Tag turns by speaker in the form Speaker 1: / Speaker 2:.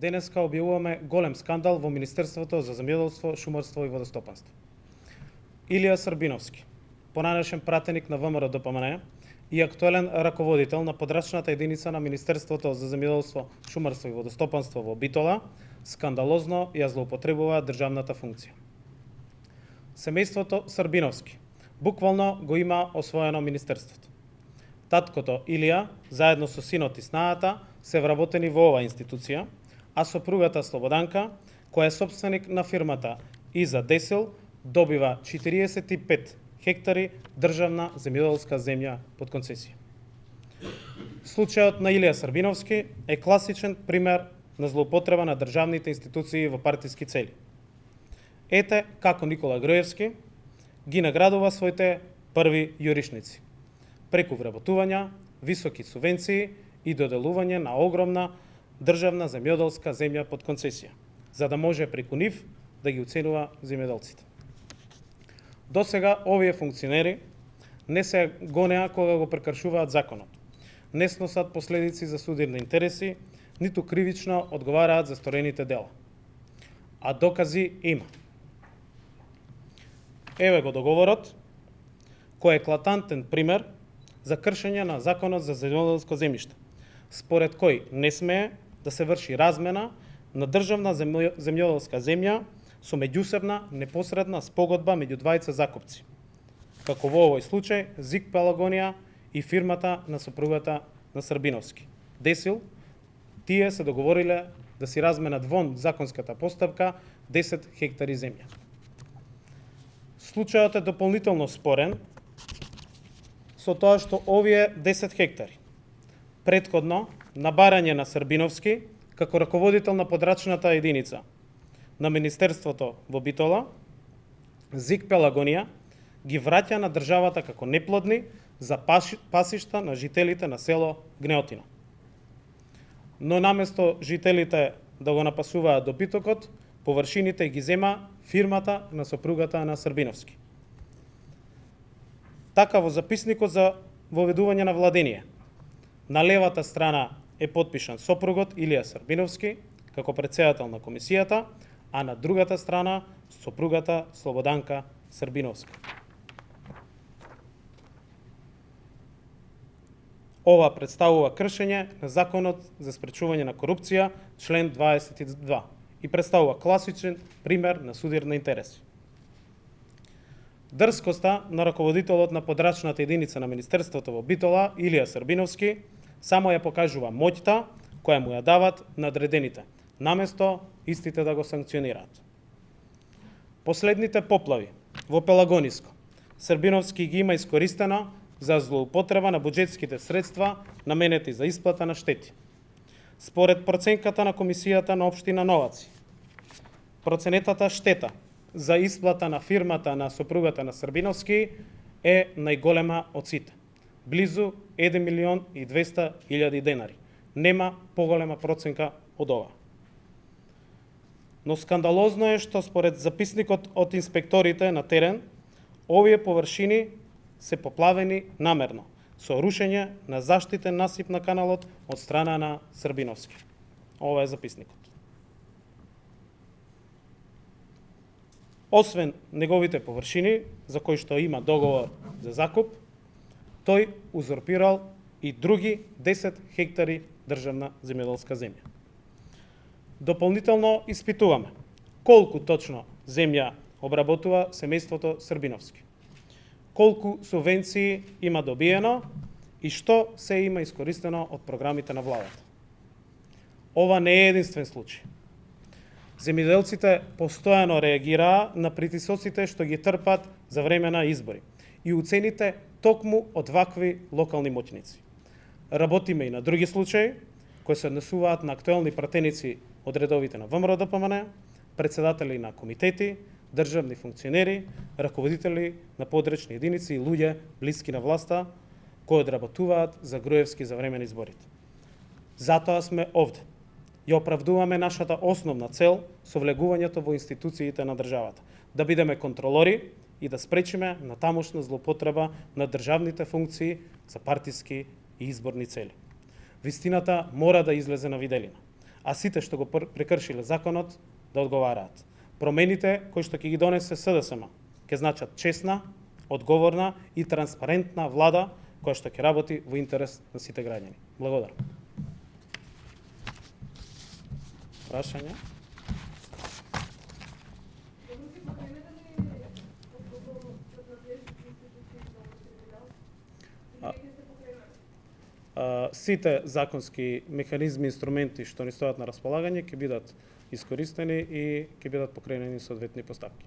Speaker 1: денеска објавуваме голем скандал во Министерството за земјоделство, шумарство и водостопанство. Илија Србиновски, поранешен пратеник на ВМРО-ДПМНЕ и актуелен раководител на подрачната единица на Министерството за земјоделство, шумарство и водостопанство во Битола, скандалозно ја злоупотребува државната функција. Семејството Србиновски буквално го има освоено министерството. Таткото Илија, заедно со синот и снаата, се вработени во оваа институција, а сопругата Слободанка, која е собственик на фирмата Иза Десил, добива 45 хектари државна земјоделска земја под концесија. Случајот на Илија Србиновски е класичен пример на злоупотреба на државните институции во партиски цели. Ете како Никола Груевски ги наградува своите први јуришници, преку вработувања, високи субвенции и доделување на огромна државна земјоделска земја под концесија, за да може преку нив да ги уценува земјоделците. До сега овие функционери не се гонеа кога го прекршуваат законот, не сносат последици за судирни интереси, ниту кривично одговараат за сторените дела. А докази има. Еве го договорот, кој е еклатантен пример за кршење на законот за земјоделско земјиште, според кој не смее да се врши размена на државна земјоделска земја со меѓусебна непосредна спогодба меѓу двајца закупци, како во овој случај ЗИК Пелагонија и фирмата на сопругата на Србиновски. Десил, тие се договориле да си разменат вон законската постапка 10 хектари земја. Случајот е дополнително спорен со тоа што овие 10 хектари претходно на барање на Србиновски како раководител на подрачната единица на Министерството во Битола, ЗИК Пелагонија ги враќа на државата како неплодни за пасишта на жителите на село Гнеотина. Но наместо жителите да го напасуваат добитокот, површините ги зема фирмата на сопругата на Србиновски. Така во записникот за воведување на владение, на левата страна е потпишан сопругот Илија Србиновски како претседател на комисијата, а на другата страна сопругата Слободанка Србиновска. Ова представува кршење на Законот за спречување на корупција, член 22, и представува класичен пример на судирни интереси. Дрскоста на раководителот на подрачната единица на Министерството во Битола, Илија Србиновски, само ја покажува моќта која му ја дават надредените, наместо истите да го санкционираат. Последните поплави во Пелагониско, Србиновски ги има искористено за злоупотреба на буџетските средства наменети за исплата на штети. Според проценката на комисијата на општина Новаци, проценетата штета за исплата на фирмата на сопругата на Србиновски е најголема од сите. Близу 1.200.000 денари. Нема поголема проценка од ова. Но скандалозно е што според записникот од инспекторите на терен, овие површини се поплавени намерно, со рушење на заштитен насип на каналот од страна на Србиновски. Ова е записникот. Освен неговите површини, за кои што има договор за закуп, тој узурпирал и други 10 хектари државна земјоделска земја. Дополнително испитуваме колку точно земја обработува семејството Србиновски, колку субвенции има добиено и што се има искористено од програмите на владата. Ова не е единствен случај. Земјоделците постојано реагираа на притисоците што ги трпат за време на избори и уцените токму од вакви локални моќници. Работиме и на други случаи, кои се однесуваат на актуелни пратеници од редовите на ВМРО-ДПМНЕ, председатели на комитети, државни функционери, раководители на подрачни единици и луѓе блиски на власта, кои одработуваат за Груевски за време на изборите. Затоа сме овде. Ја оправдуваме нашата основна цел со влегувањето во институциите на државата, да бидеме контролори и да спречиме на тамошна злоупотреба на државните функции за партиски и изборни цели. Вистината мора да излезе на виделина, а сите што го прекршиле законот да одговараат. Промените кои што ќе ги донесе СДСМ ќе значат честна, одговорна и транспарентна влада која што ќе работи во интерес на сите граѓани. Благодарам. Прашања? Сите законски механизми и инструменти што ни стојат на располагање ќе бидат искористени и ќе бидат покренени соодветни постапки.